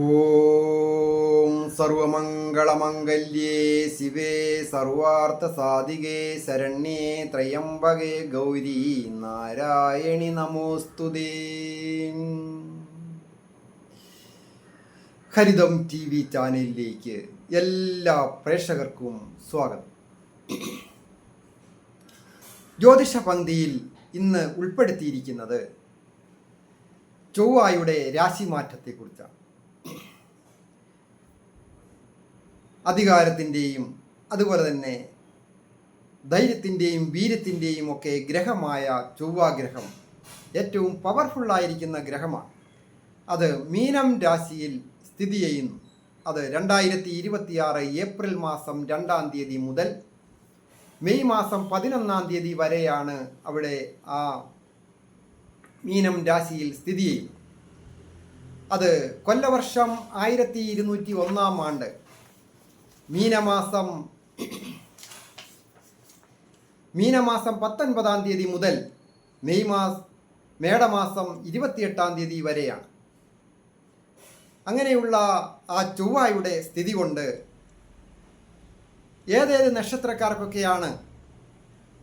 ഓം സർവമംഗളമംഗല്യേ ശിവേ സർവാർത്ഥസാധികേ ശരണ്യേ ത്രയംബകേ ഗൗരി നാരായണി നമോസ്തുതേ. ഹരിതം TV ചാനലിലേക്ക് എല്ലാ പ്രേക്ഷകർക്കും സ്വാഗതം. ജ്യോതിഷ പങ്ക്തിയിൽ ഇന്ന് ഉൾപ്പെടുത്തിയിരിക്കുന്നത് ചൊവ്വയുടെ രാശിമാറ്റത്തെക്കുറിച്ചാണ്. അധികാരത്തിൻ്റെയും അതുപോലെ തന്നെ ധൈര്യത്തിൻ്റെയും വീര്യത്തിൻ്റെയും ഒക്കെ ഗ്രഹമായ ചൊവ്വാഗ്രഹം ഏറ്റവും പവർഫുള്ളായിരിക്കുന്ന ഗ്രഹമാണ്. അത് മീനം രാശിയിൽ സ്ഥിതി ചെയ്യുന്നു. അത് 2026 ഏപ്രിൽ മാസം 2-ാം തീയതി മുതൽ മെയ് മാസം 11-ാം തീയതി വരെയാണ് അവിടെ ആ മീനം രാശിയിൽ സ്ഥിതി ചെയ്യുന്നത്. അത് കൊല്ലവർഷം 1201-ാം ആണ്ട് മീനമാസം 19-ാം തീയതി മുതൽ മേടമാസം 28-ാം തീയതി വരെയാണ്. അങ്ങനെയുള്ള ആ ചൊവ്വയുടെ സ്ഥിതി കൊണ്ട് ഏതേത് നക്ഷത്രക്കാർക്കൊക്കെയാണ്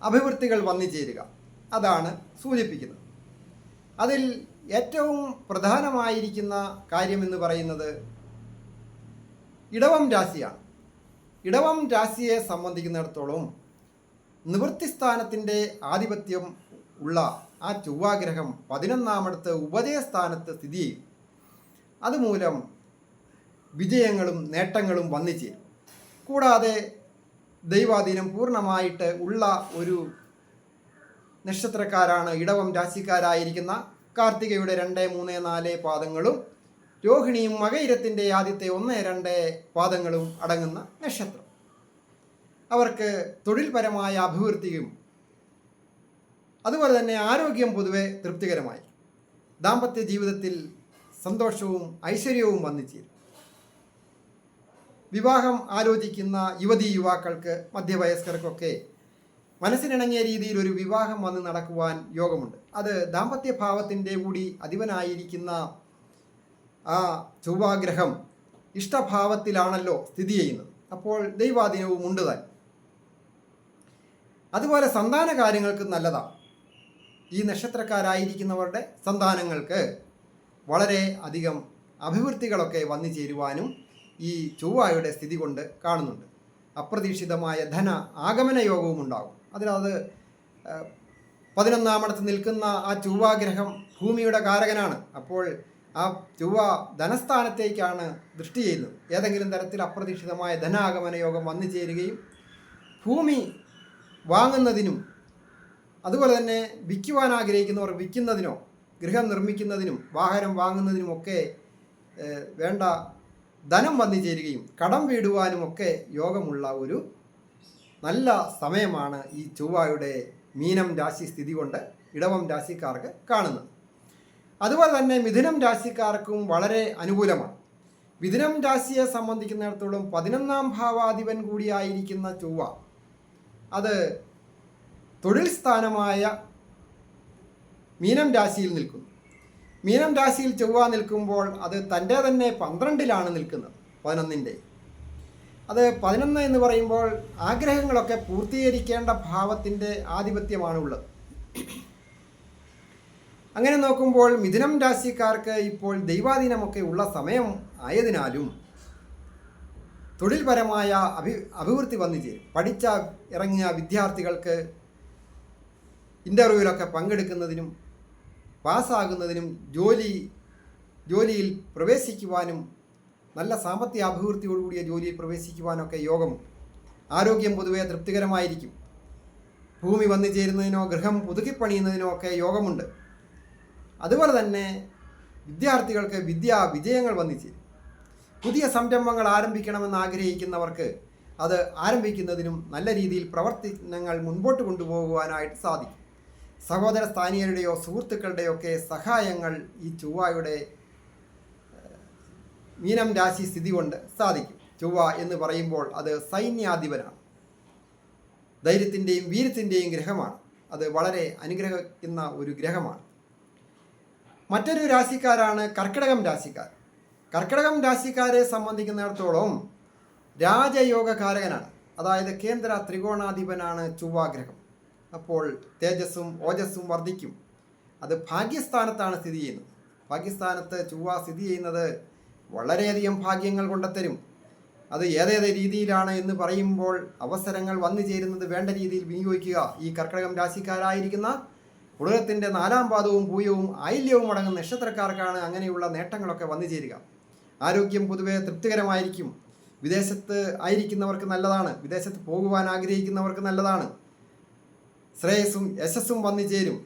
അഭിവൃദ്ധികൾ വന്നു ചേരുക അതാണ് സൂചിപ്പിക്കുന്നത്. അതിൽ ഏറ്റവും പ്രധാനമായിരിക്കുന്ന കാര്യമെന്ന് പറയുന്നത് ഇടവം രാശിയാണ്. ഇടവം രാശിയെ സംബന്ധിക്കുന്നിടത്തോളം നിവൃത്തിസ്ഥാനത്തിൻ്റെ ആധിപത്യം ഉള്ള ആ ചൊവ്വാഗ്രഹം 11-ാമടുത്ത് ഉപജയസ്ഥാനത്ത് സ്ഥിതി ചെയ്യും. അതുമൂലം വിജയങ്ങളും നേട്ടങ്ങളും വന്നു ചേരും. കൂടാതെ ദൈവാധീനം പൂർണ്ണമായിട്ട് ഉള്ള ഒരു നക്ഷത്രക്കാരാണ് ഇടവം രാശിക്കാരായിരിക്കുന്ന കാർത്തികയുടെ 2, 3, 4 പാദങ്ങളും രോഹിണിയും മകയിരത്തിൻ്റെ ആദ്യത്തെ 1, 2 പാദങ്ങളും അടങ്ങുന്ന നക്ഷത്രം. അവർക്ക് തൊഴിൽപരമായ അഭിവൃദ്ധിയും അതുപോലെ തന്നെ ആരോഗ്യം പൊതുവെ തൃപ്തികരമായി, ദാമ്പത്യ ജീവിതത്തിൽ സന്തോഷവും ഐശ്വര്യവും വന്നു ചേരും. വിവാഹം ആലോചിക്കുന്ന യുവതീ-യുവാക്കൾക്ക്, മധ്യവയസ്കർക്കൊക്കെ മനസ്സിനിണങ്ങിയ രീതിയിൽ ഒരു വിവാഹം വന്ന് നടക്കുവാൻ യോഗമുണ്ട്. അത് ദാമ്പത്യ ഭാവത്തിൻ്റെ കൂടി അധിപനായിരിക്കുന്ന ആ ചൊവ്വാഗ്രഹം ഇഷ്ടഭാവത്തിലാണല്ലോ സ്ഥിതി ചെയ്യുന്നത്. അപ്പോൾ ദൈവാധീനവും ഉണ്ട് താൻ. അതുപോലെ സന്താന കാര്യങ്ങൾക്ക് നല്ലതാണ്. ഈ നക്ഷത്രക്കാരായിരിക്കുന്നവരുടെ സന്താനങ്ങൾക്ക് വളരെ അധികം അഭിവൃദ്ധികളൊക്കെ വന്നു ചേരുവാനും ഈ ചൊവ്വയുടെ സ്ഥിതി കൊണ്ട് കാണുന്നുണ്ട്. അപ്രതീക്ഷിതമായ ധന ആഗമന യോഗവും ഉണ്ടാകും. അതിനത് 11-ാമടുത്ത് നിൽക്കുന്ന ആ ചൊവ്വാഗ്രഹം ഭൂമിയുടെ കാരകനാണ്. അപ്പോൾ ആ ചൊവ്വ ധനസ്ഥാനത്തേക്കാണ് ദൃഷ്ടി ചെയ്യുന്നത്. ഏതെങ്കിലും തരത്തിൽ അപ്രതീക്ഷിതമായ ധനാഗമന യോഗം വന്നു ചേരുകയും ഭൂമി വാങ്ങുന്നതിനും അതുപോലെ തന്നെ വിൽക്കുവാൻ ആഗ്രഹിക്കുന്നവർ വിൽക്കുന്നതിനോ ഗൃഹം നിർമ്മിക്കുന്നതിനും വാഹനം വാങ്ങുന്നതിനുമൊക്കെ വേണ്ട ധനം വന്നു ചേരുകയും കടം വീടുവാനുമൊക്കെ യോഗമുള്ള ഒരു നല്ല സമയമാണ് ഈ ചൊവ്വയുടെ മീനം രാശി സ്ഥിതി കൊണ്ട് ഇടവം രാശിക്കാർക്ക് കാണുന്നത്. അതുപോലെ തന്നെ മിഥുനം രാശിക്കാർക്കും വളരെ അനുകൂലമാണ്. മിഥുനം രാശിയെ സംബന്ധിക്കുന്നിടത്തോളം 11-ാം ഭാവാധിപൻ കൂടിയായിരിക്കുന്ന ചൊവ്വ അത് തൊഴിൽ സ്ഥാനമായ മീനം രാശിയിൽ നിൽക്കുന്നു. മീനം രാശിയിൽ ചൊവ്വ നിൽക്കുമ്പോൾ അത് തൻ്റെ തന്നെ 12-ലാണ് നിൽക്കുന്നത്. 11-ൻ്റെ അത് 11 എന്ന് പറയുമ്പോൾ ആഗ്രഹങ്ങളൊക്കെ പൂർത്തീകരിക്കേണ്ട ഭാവത്തിൻ്റെ ആധിപത്യമാണുള്ളത്. അങ്ങനെ നോക്കുമ്പോൾ മിഥുനം രാശിക്കാർക്ക് ഇപ്പോൾ ദൈവാധീനമൊക്കെ ഉള്ള സമയം ആയതിനാലും തൊഴിൽപരമായ അഭിവൃദ്ധി വന്നു ചേരും. പഠിച്ച ഇറങ്ങിയ വിദ്യാർത്ഥികൾക്ക് ഇൻ്റർവ്യൂവിലൊക്കെ പങ്കെടുക്കുന്നതിനും പാസ്സാകുന്നതിനും ജോലിയിൽ പ്രവേശിക്കുവാനും നല്ല സാമ്പത്തിക അഭിവൃദ്ധിയോടുകൂടിയ ജോലിയിൽ പ്രവേശിക്കുവാനൊക്കെ യോഗമുണ്ട്. ആരോഗ്യം പൊതുവെ തൃപ്തികരമായിരിക്കും. ഭൂമി വന്നു ചേരുന്നതിനോ ഗൃഹം പുതുക്കിപ്പണിയുന്നതിനോ ഒക്കെ യോഗമുണ്ട്. അതുപോലെ തന്നെ വിദ്യാർത്ഥികൾക്ക് വിജയങ്ങൾ വന്നു ചേരും. പുതിയ സംരംഭങ്ങൾ ആരംഭിക്കണമെന്ന് ആഗ്രഹിക്കുന്നവർക്ക് അത് ആരംഭിക്കുന്നതിനും നല്ല രീതിയിൽ പ്രവർത്തനങ്ങൾ മുൻപോട്ട് കൊണ്ടുപോകുവാനായിട്ട് സാധിക്കും. സഹോദര സ്ഥാനീയരുടെയോ സുഹൃത്തുക്കളുടെയോ ഒക്കെ സഹായങ്ങൾ ഈ ചൊവ്വയുടെ മീനം രാശി സ്ഥിതി കൊണ്ട് സാധിക്കും. ചൊവ്വ എന്ന് പറയുമ്പോൾ അത് സൈന്യാധിപനാണ്, ധൈര്യത്തിൻ്റെയും വീര്യത്തിൻ്റെയും ഗ്രഹമാണ്. അത് വളരെ അനുഗ്രഹിക്കുന്ന ഒരു ഗ്രഹമാണ്. മറ്റൊരു രാശിക്കാരാണ് കർക്കിടകം രാശിക്കാർ. കർക്കിടകം രാശിക്കാരെ സംബന്ധിക്കുന്നിടത്തോളം രാജയോഗകാരകനാണ്. അതായത് കേന്ദ്ര ത്രികോണാധിപനാണ് ചൊവ്വാഗ്രഹം. അപ്പോൾ തേജസ്സും ഓജസ്സും വർദ്ധിക്കും. അത് ഭാഗ്യസ്ഥാനത്താണ് സ്ഥിതി ചെയ്യുന്നത്. ഭാഗ്യസ്ഥാനത്ത് ചൊവ്വ സ്ഥിതി ചെയ്യുന്നത് വളരെയധികം ഭാഗ്യങ്ങൾ കൊണ്ടുത്തരും. അത് ഏതേത് രീതിയിലാണ് എന്ന് പറയുമ്പോൾ അവസരങ്ങൾ വന്നു ചേരുന്നത് വേണ്ട രീതിയിൽ വിനിയോഗിക്കുക. ഈ കർക്കിടകം രാശിക്കാരായിരിക്കുന്ന ഉലകത്തിൻ്റെ 4-ാം പാദവും പൂയവും ആയില്യവും അടങ്ങുന്ന നക്ഷത്രക്കാർക്കാണ് അങ്ങനെയുള്ള നേട്ടങ്ങളൊക്കെ വന്നു ചേരുക. ആരോഗ്യം പൊതുവെ തൃപ്തികരമായിരിക്കും. വിദേശത്ത് ആയിരിക്കുന്നവർക്ക് നല്ലതാണ്. വിദേശത്ത് പോകുവാൻ ആഗ്രഹിക്കുന്നവർക്ക് നല്ലതാണ്. ശ്രേയസ്സും യശസ്സും വന്നു ചേരും.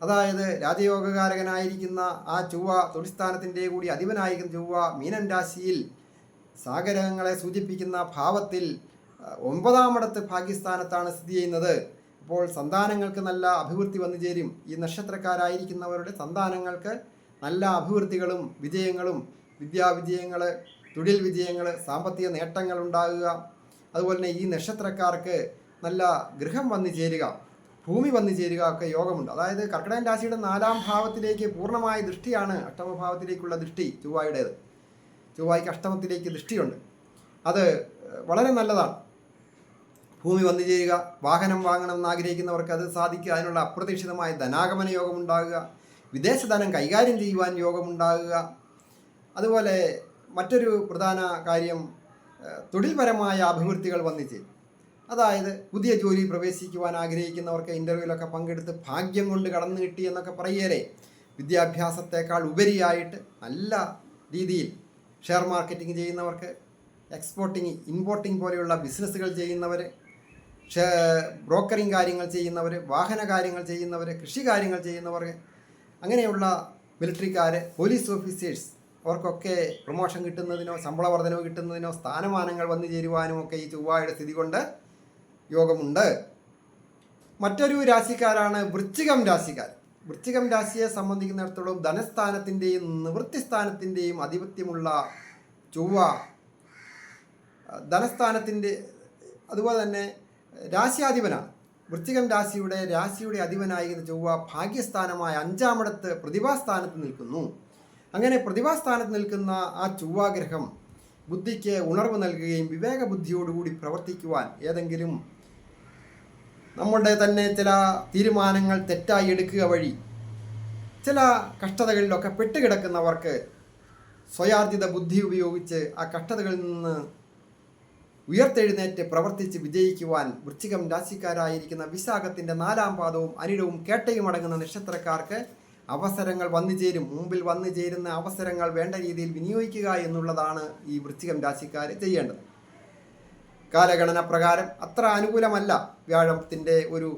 അതായത് രാജയോഗകാരകനായിരിക്കുന്ന ആ ചൊവ്വ, തൊഴിൽസ്ഥാനത്തിൻ്റെ കൂടി അധിപനായിരിക്കുന്ന ചൊവ്വ മീനം രാശിയിൽ സാഗരങ്ങളെ സൂചിപ്പിക്കുന്ന ഭാവത്തിൽ 9-ാം ഇടത്ത് ഭാഗ്യസ്ഥാനത്താണ് സ്ഥിതി ചെയ്യുന്നത്. അപ്പോൾ സന്താനങ്ങൾക്ക് നല്ല അഭിവൃദ്ധി വന്നു ചേരും. ഈ നക്ഷത്രക്കാരായിരിക്കുന്നവരുടെ സന്താനങ്ങൾക്ക് നല്ല അഭിവൃദ്ധികളും വിജയങ്ങളും, വിദ്യാവിജയങ്ങൾ, തൊഴിൽ വിജയങ്ങൾ, സാമ്പത്തിക നേട്ടങ്ങൾ ഉണ്ടാകുക. അതുപോലെ തന്നെ ഈ നക്ഷത്രക്കാർക്ക് നല്ല ഗൃഹം വന്നു ചേരുക, ഭൂമി വന്നു ചേരുക ഒക്കെ യോഗമുണ്ട്. അതായത് കർക്കിടകൻ രാശിയുടെ 4-ാം ഭാവത്തിലേക്ക് പൂർണ്ണമായ ദൃഷ്ടിയാണ് അഷ്ടമഭാവത്തിലേക്കുള്ള ദൃഷ്ടി ചൊവ്വയുടേത്. ചൊവ്വയ്ക്ക് അഷ്ടമത്തിലേക്ക് ദൃഷ്ടിയുണ്ട്. അത് വളരെ നല്ലതാണ്. ഭൂമി വന്നു ചേരുക, വാഹനം വാങ്ങണമെന്ന് ആഗ്രഹിക്കുന്നവർക്ക് അത് സാധിക്കുക, അതിനുള്ള അപ്രതീക്ഷിതമായ ധനാഗമന യോഗമുണ്ടാകുക, വിദേശധനം കൈകാര്യം ചെയ്യുവാൻ യോഗമുണ്ടാകുക. അതുപോലെ മറ്റൊരു പ്രധാന കാര്യം തൊഴിൽപരമായ അഭിവൃദ്ധികൾ വന്നു ചേരും. അതായത് പുതിയ ജോലി പ്രവേശിക്കുവാൻ ആഗ്രഹിക്കുന്നവർക്ക് ഇൻ്റർവ്യൂവിലൊക്കെ പങ്കെടുത്ത് ഭാഗ്യം കൊണ്ട് കടന്നു കിട്ടി എന്നൊക്കെ പറയുകയല്ലേ. വിദ്യാഭ്യാസത്തെക്കാൾ ഉപരിയായിട്ട് നല്ല രീതിയിൽ ഷെയർ മാർക്കറ്റിംഗ് ചെയ്യുന്നവർക്ക്, എക്സ്പോർട്ടിങ് ഇമ്പോർട്ടിങ് പോലെയുള്ള ബിസിനസ്സുകൾ ചെയ്യുന്നവർ, ബ്രോക്കറിങ് കാര്യങ്ങൾ ചെയ്യുന്നവർ, വാഹന കാര്യങ്ങൾ ചെയ്യുന്നവർ, കൃഷി കാര്യങ്ങൾ ചെയ്യുന്നവർ, അങ്ങനെയുള്ള മിലിറ്ററിക്കാർ, പോലീസ് ഓഫീസേഴ്സ്, അവർക്കൊക്കെ പ്രൊമോഷൻ കിട്ടുന്നതിനോ ശമ്പള വർധനവ് കിട്ടുന്നതിനോ സ്ഥാനമാനങ്ങൾ വന്നു ചേരുവാനും ഒക്കെ ഈ ചൊവ്വയുടെ സ്ഥിതി കൊണ്ട് യോഗമുണ്ട്. മറ്റൊരു രാശിക്കാരാണ് വൃശ്ചികം രാശിക്കാർ. വൃശ്ചികം രാശിയെ സംബന്ധിക്കുന്നിടത്തോളം ധനസ്ഥാനത്തിൻ്റെയും നിവൃത്തിസ്ഥാനത്തിൻ്റെയും ആധിപത്യമുള്ള ചൊവ്വ, ധനസ്ഥാനത്തിൻ്റെ അതുപോലെ തന്നെ രാശിയാധിപനാണ്. വൃശ്ചികം രാശിയുടെ അധിപനായിരുന്ന ചൊവ്വ ഭാഗ്യസ്ഥാനമായ 5-ാം ഇടത്ത് പ്രതിഭാസ്ഥാനത്ത് നിൽക്കുന്നു. അങ്ങനെ പ്രതിഭാസ്ഥാനത്ത് നിൽക്കുന്ന ആ ചൊവ്വാഗ്രഹം ബുദ്ധിക്ക് ഉണർവ് നൽകുകയും വിവേകബുദ്ധിയോടുകൂടി പ്രവർത്തിക്കുവാൻ, ഏതെങ്കിലും നമ്മളുടെ തന്നെ ചില തീരുമാനങ്ങൾ തെറ്റായി എടുക്കുക വഴി ചില കഷ്ടതകളിലൊക്കെ പെട്ടുകിടക്കുന്നവർക്ക് സ്വയാർജിത ബുദ്ധി ഉപയോഗിച്ച് ആ കഷ്ടതകളിൽ നിന്ന് ഉയർത്തെഴുന്നേറ്റ് പ്രവർത്തിച്ച് വിജയിക്കുവാൻ വൃശ്ചികം രാശിക്കാരായിരിക്കുന്ന വിശാഖത്തിൻ്റെ 4-ാം പാദവും അനിഴവും കേട്ടയും അടങ്ങുന്ന നക്ഷത്രക്കാർക്ക് അവസരങ്ങൾ വന്നു ചേരും. മുമ്പിൽ വന്നു ചേരുന്ന അവസരങ്ങൾ വേണ്ട രീതിയിൽ വിനിയോഗിക്കുക എന്നുള്ളതാണ് ഈ വൃശ്ചികം രാശിക്കാർ ചെയ്യേണ്ടത്. കാലഗണന പ്രകാരം അത്ര അനുകൂലമല്ല. വ്യാഴത്തിൻ്റെ ഒരു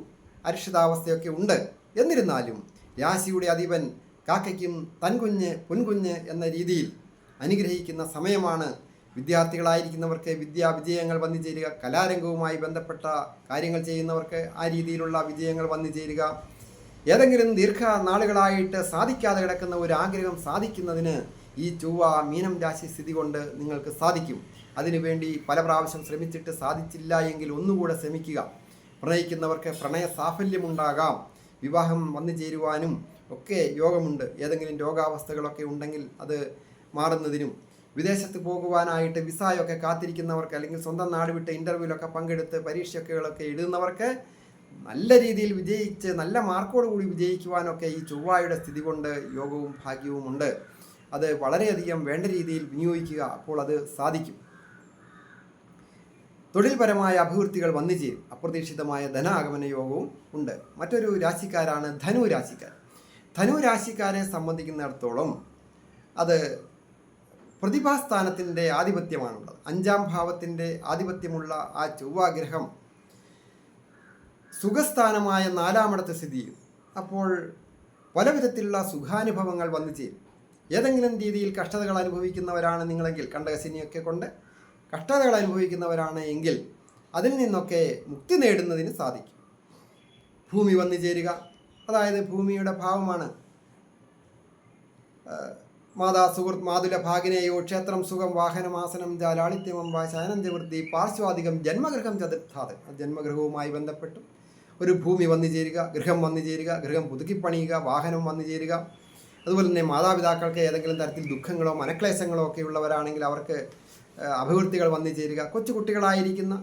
അരിഷിതാവസ്ഥയൊക്കെ ഉണ്ട്. എന്നിരുന്നാലും രാശിയുടെ അധിപൻ കാക്കയ്ക്കും തൻകുഞ്ഞ് പൊൻകുഞ്ഞ് എന്ന രീതിയിൽ അനുഗ്രഹിക്കുന്ന സമയമാണ്. വിദ്യാർത്ഥികളായിരിക്കുന്നവർക്ക് വിജയങ്ങൾ വന്നു ചേരുക, കലാരംഗവുമായി ബന്ധപ്പെട്ട കാര്യങ്ങൾ ചെയ്യുന്നവർക്ക് ആ രീതിയിലുള്ള വിജയങ്ങൾ വന്നു ചേരുക, ഏതെങ്കിലും ദീർഘനാളുകളായിട്ട് സാധിക്കാതെ കിടക്കുന്ന ഒരു ആഗ്രഹം സാധിക്കുന്നതിന് ഈ ചൊവ്വ മീനം രാശി സ്ഥിതി കൊണ്ട് നിങ്ങൾക്ക് സാധിക്കും. അതിനുവേണ്ടി പല പ്രാവശ്യം ശ്രമിച്ചിട്ട് സാധിച്ചില്ല എങ്കിൽ ഒന്നുകൂടെ ശ്രമിക്കുക. പ്രണയിക്കുന്നവർക്ക് പ്രണയ സാഫല്യമുണ്ടാകാം, വിവാഹം വന്നു ചേരുവാനും ഒക്കെ യോഗമുണ്ട്. ഏതെങ്കിലും രോഗാവസ്ഥകളൊക്കെ ഉണ്ടെങ്കിൽ അത് മാറുന്നതിനും, വിദേശത്ത് പോകുവാനായിട്ട് വിസയൊക്കെ കാത്തിരിക്കുന്നവർക്ക്, അല്ലെങ്കിൽ സ്വന്തം നാട് വിട്ട് ഇൻ്റർവ്യൂവിലൊക്കെ പങ്കെടുത്ത് പരീക്ഷയൊക്കെ എഴുതുന്നവർക്ക് നല്ല രീതിയിൽ വിജയിച്ച് നല്ല മാർക്കോടുകൂടി വിജയിക്കുവാനൊക്കെ ഈ ചൊവ്വയുടെ സ്ഥിതി കൊണ്ട് യോഗവും ഭാഗ്യവും ഉണ്ട്. അത് വളരെയധികം വേണ്ട രീതിയിൽ വിനിയോഗിക്കുക. അപ്പോൾ അത് സാധിക്കും. തൊഴിൽപരമായ അഭിവൃദ്ധികൾ വന്നു ചേരും. അപ്രതീക്ഷിതമായ ധനാഗമന യോഗവും ഉണ്ട്. മറ്റൊരു രാശിക്കാരാണ് ധനു രാശിക്കാർ. ധനു രാശിക്കാരെ സംബന്ധിക്കുന്നിടത്തോളം അത് പ്രതിഭാസ്ഥാനത്തിൻ്റെ ആധിപത്യമാണുള്ളത്. 5-ാം ഭാവത്തിൻ്റെ ആധിപത്യമുള്ള ആ ചൊവ്വാഗ്രഹം സുഖസ്ഥാനമായ 4-ാം ഇടത്ത് സ്ഥിതി ചെയ്യും. അപ്പോൾ പല വിധത്തിലുള്ള സുഖാനുഭവങ്ങൾ വന്നു ചേരും. ഏതെങ്കിലും രീതിയിൽ കഷ്ടതകൾ അനുഭവിക്കുന്നവരാണ് നിങ്ങളെങ്കിൽ, കണ്ടകശനിയൊക്കെ കൊണ്ട് കഷ്ടതകൾ അനുഭവിക്കുന്നവരാണ് എങ്കിൽ അതിൽ നിന്നൊക്കെ മുക്തി നേടുന്നതിന് സാധിക്കും. ഭൂമി വന്നു ചേരുക, അതായത് ഭൂമിയുടെ ഭാവമാണ്. മാതാ സുഹൃത്ത് മാതുല ഭാഗിനേയോ ക്ഷേത്രം സുഖം വാഹനമാസനം ജാലാളിത്യമം ശയനഞ്ചവൃത്തി പാർശ്വാധികം ജന്മഗൃഹം ചതുർത്ഥാത്. ജന്മഗൃഹവുമായി ബന്ധപ്പെട്ടു ഒരു ഭൂമി വന്നു ചേരുക, ഗൃഹം വന്നു ചേരുക, ഗൃഹം പുതുക്കിപ്പണിയുക, വാഹനം വന്നു ചേരുക, അതുപോലെ തന്നെ മാതാപിതാക്കൾക്ക് ഏതെങ്കിലും തരത്തിൽ ദുഃഖങ്ങളോ മനക്ലേശങ്ങളോ ഒക്കെ ഉള്ളവരാണെങ്കിൽ അവർക്ക് അഭിവൃദ്ധികൾ വന്നു ചേരുക. കൊച്ചു കുട്ടികളായിരിക്കുന്ന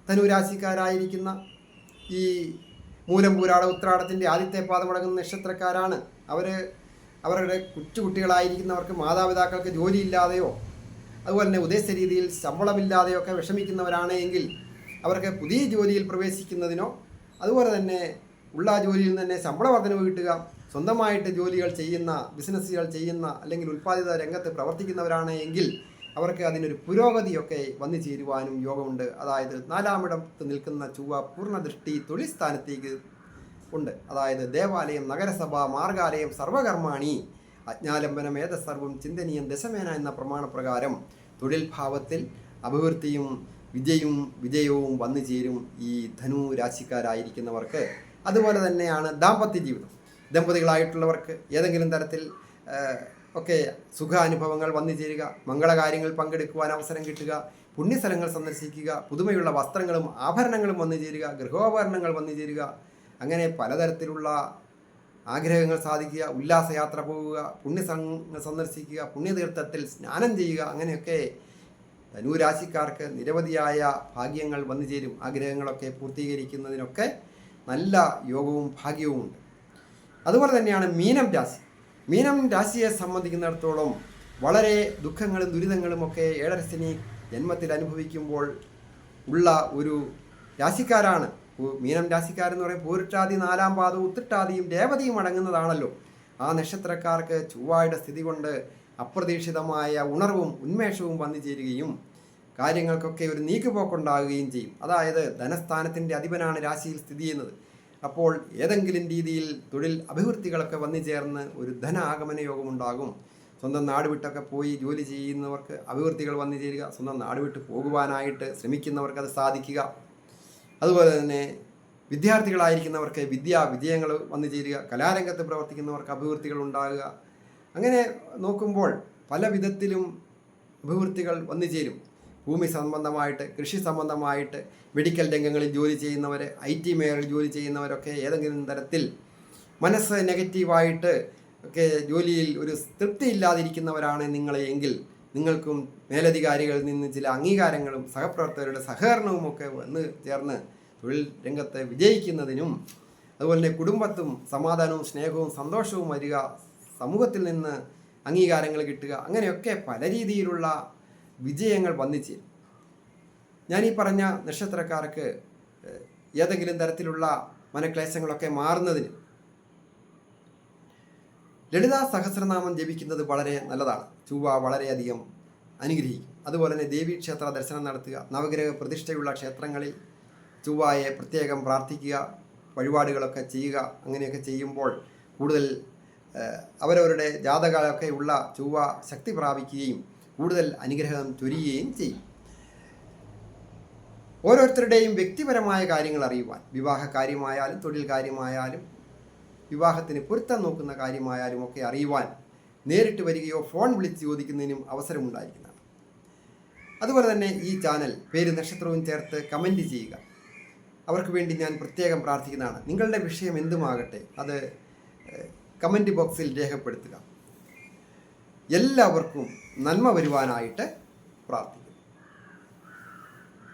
ധനുരാശിക്കാരായിരിക്കുന്ന ഈ മൂലം പൂരാട ഉത്രാടത്തിൻ്റെ ആദ്യത്തെ പാദം മുടങ്ങുന്ന നക്ഷത്രക്കാരാണ്. അവരുടെ കൊച്ചുകുട്ടികളായിരിക്കുന്നവർക്ക് മാതാപിതാക്കൾക്ക് ജോലിയില്ലാതെയോ അതുപോലെ തന്നെ ഉദ്ദേശിച്ച രീതിയിൽ ശമ്പളമില്ലാതെയോ ഒക്കെ വിഷമിക്കുന്നവരാണ് എങ്കിൽ അവർക്ക് പുതിയ ജോലിയിൽ പ്രവേശിക്കുന്നതിനോ അതുപോലെ തന്നെ ഉള്ള ജോലിയിൽ തന്നെ ശമ്പള വർധനവ് കിട്ടുക, സ്വന്തമായിട്ട് ജോലികൾ ചെയ്യുന്ന ബിസിനസ്സുകൾ ചെയ്യുന്ന അല്ലെങ്കിൽ ഉൽപ്പാദിത രംഗത്ത് പ്രവർത്തിക്കുന്നവരാണ് എങ്കിൽ അവർക്ക് അതിനൊരു പുരോഗതിയൊക്കെ വന്നു ചേരുവാനും യോഗമുണ്ട്. അതായത് 4-ാമിടത്ത് നിൽക്കുന്ന ചൊവ്വ പൂർണ്ണദൃഷ്ടി തൊഴിൽ സ്ഥാനത്തേക്ക് ഉണ്ട്. അതായത് ദേവാലയം, നഗരസഭ, മാർഗാലയം, സർവകർമാണി, അജ്ഞാലംബനം, ഏതസർവം ചിന്തനീയം ദശമേന എന്ന പ്രമാണപ്രകാരം തൊഴിൽ ഭാവത്തിൽ അഭിവൃദ്ധിയും വിജയവും വന്നു ചേരും ഈ ധനു രാശിക്കാരായിരിക്കുന്നവർക്ക്. അതുപോലെ തന്നെയാണ് ദാമ്പത്യ ജീവിതം. ദമ്പതികളായിട്ടുള്ളവർക്ക് ഏതെങ്കിലും തരത്തിൽ ഒക്കെ സുഖാനുഭവങ്ങൾ വന്നു ചേരുക, മംഗളകാര്യങ്ങൾ പങ്കെടുക്കുവാൻ അവസരം കിട്ടുക, പുണ്യസ്ഥലങ്ങൾ സന്ദർശിക്കുക, പുതുമയുള്ള വസ്ത്രങ്ങളും ആഭരണങ്ങളും വന്നു ചേരുക, ഗൃഹോപകരണങ്ങൾ വന്നു ചേരുക, അങ്ങനെ പലതരത്തിലുള്ള ആഗ്രഹങ്ങൾ സാധിക്കുക, ഉല്ലാസയാത്ര പോവുക, പുണ്യസ്ഥലങ്ങൾ സന്ദർശിക്കുക, പുണ്യതീർത്ഥത്തിൽ സ്നാനം ചെയ്യുക, അങ്ങനെയൊക്കെ ധനുരാശിക്കാർക്ക് നിരവധിയായ ഭാഗ്യങ്ങൾ വന്നു ചേരും. ആഗ്രഹങ്ങളൊക്കെ പൂർത്തീകരിക്കുന്നതിനൊക്കെ നല്ല യോഗവും ഭാഗ്യവും ഉണ്ട്. അതുപോലെ തന്നെയാണ് മീനം രാശി. മീനം രാശിയെ സംബന്ധിക്കുന്നിടത്തോളം വളരെ ദുഃഖങ്ങളും ദുരിതങ്ങളും ഒക്കെ ഏഴരശനി ജന്മത്തിൽ അനുഭവിക്കുമ്പോൾ ഉള്ള ഒരു രാശിക്കാരാണ്. മീനം രാശിക്കാരെന്ന് പറയുമ്പോൾ പൂരിട്ടാതി 4-ാം പാദവും ഉത്തിട്ടാതിയും രേവതിയും അടങ്ങുന്നതാണല്ലോ. ആ നക്ഷത്രക്കാർക്ക് ചൊവ്വയുടെ സ്ഥിതി കൊണ്ട് അപ്രതീക്ഷിതമായ ഉണർവും ഉന്മേഷവും വന്നു ചേരുകയും കാര്യങ്ങൾക്കൊക്കെ ഒരു നീക്കുപോക്കുണ്ടാകുകയും ചെയ്യും. അതായത് ധനസ്ഥാനത്തിൻ്റെ അധിപനാണ് രാശിയിൽ സ്ഥിതി ചെയ്യുന്നത്. അപ്പോൾ ഏതെങ്കിലും രീതിയിൽ തൊഴിൽ അഭിവൃദ്ധികളൊക്കെ വന്നു ചേർന്ന് ഒരു ധന ആഗമന യോഗമുണ്ടാകും. സ്വന്തം നാട് വിട്ടൊക്കെ പോയി ജോലി ചെയ്യുന്നവർക്ക് അഭിവൃദ്ധികൾ വന്നു ചേരുക, സ്വന്തം നാട് വിട്ട് പോകുവാനായിട്ട് ശ്രമിക്കുന്നവർക്ക് അത് സാധിക്കുക. അതുപോലെ തന്നെ വിദ്യാർത്ഥികളായിരിക്കുന്നവർക്ക് വിജയങ്ങൾ വന്നു ചേരുക, കലാരംഗത്ത് പ്രവർത്തിക്കുന്നവർക്ക് അഭിവൃദ്ധികൾ ഉണ്ടാകുക. അങ്ങനെ നോക്കുമ്പോൾ പല വിധത്തിലും അഭിവൃദ്ധികൾ വന്നു ചേരും. ഭൂമി സംബന്ധമായിട്ട്, കൃഷി സംബന്ധമായിട്ട്, മെഡിക്കൽ രംഗങ്ങളിൽ ജോലി ചെയ്യുന്നവർ, IT മേഖലയിൽ ജോലി ചെയ്യുന്നവരൊക്കെ ഏതെങ്കിലും തരത്തിൽ മനസ്സ് നെഗറ്റീവായിട്ട് ഒക്കെ ജോലിയിൽ ഒരു തൃപ്തി ഇല്ലാതിരിക്കുന്നവരാണ് നിങ്ങളെ എങ്കിൽ നിങ്ങൾക്കും മേലധികാരികളിൽ നിന്ന് ചില അംഗീകാരങ്ങളും സഹപ്രവർത്തകരുടെ സഹകരണവും ഒക്കെ വന്ന് ചേർന്ന് തൊഴിൽ രംഗത്ത് വിജയിക്കുന്നതിനും അതുപോലെ തന്നെ കുടുംബത്തും സമാധാനവും സ്നേഹവും സന്തോഷവും വരിക, സമൂഹത്തിൽ നിന്ന് അംഗീകാരങ്ങൾ കിട്ടുക, അങ്ങനെയൊക്കെ പല രീതിയിലുള്ള വിജയങ്ങൾ വന്നിച്ചേരും. ഞാനീ പറഞ്ഞ നക്ഷത്രക്കാർക്ക് ഏതെങ്കിലും തരത്തിലുള്ള മനക്ലേശങ്ങളൊക്കെ മാറുന്നതിന് ലളിതാ സഹസ്രനാമം ജപിക്കുന്നത് വളരെ നല്ലതാണ്. ചൊവ്വ വളരെയധികം അനുഗ്രഹിക്കും. അതുപോലെ തന്നെ ദേവീക്ഷേത്ര ദർശനം നടത്തുക, നവഗ്രഹ പ്രതിഷ്ഠയുള്ള ക്ഷേത്രങ്ങളിൽ ചൊവ്വയെ പ്രത്യേകം പ്രാർത്ഥിക്കുക, വഴിപാടുകളൊക്കെ ചെയ്യുക. അങ്ങനെയൊക്കെ ചെയ്യുമ്പോൾ കൂടുതൽ അവരവരുടെ ജാതകമൊക്കെ ഉള്ള ചൊവ്വ ശക്തി പ്രാപിക്കുകയും കൂടുതൽ അനുഗ്രഹം ചൊരിയുകയും ചെയ്യും. ഓരോരുത്തരുടെയും വ്യക്തിപരമായ കാര്യങ്ങൾ അറിയുവാൻ, വിവാഹ കാര്യമായാലും തൊഴിൽ കാര്യമായാലും വിവാഹത്തിന് പൊരുത്തം നോക്കുന്ന കാര്യമായാലും ഒക്കെ അറിയുവാൻ നേരിട്ട് വരികയോ ഫോൺ വിളിച്ച് ചോദിക്കുന്നതിനും അവസരമുണ്ടായിരിക്കുന്നതാണ്. അതുപോലെ തന്നെ ഈ ചാനൽ പേര് നക്ഷത്രവും ചേർത്ത് കമൻറ്റ് ചെയ്യുക. അവർക്ക് വേണ്ടി ഞാൻ പ്രത്യേകം പ്രാർത്ഥിക്കുന്നതാണ്. നിങ്ങളുടെ വിഷയം എന്തുമാകട്ടെ അത് കമൻറ്റ് ബോക്സിൽ രേഖപ്പെടുത്തുക. എല്ലാവർക്കും നന്മ വരുവാനായിട്ട് പ്രാർത്ഥിക്കുക.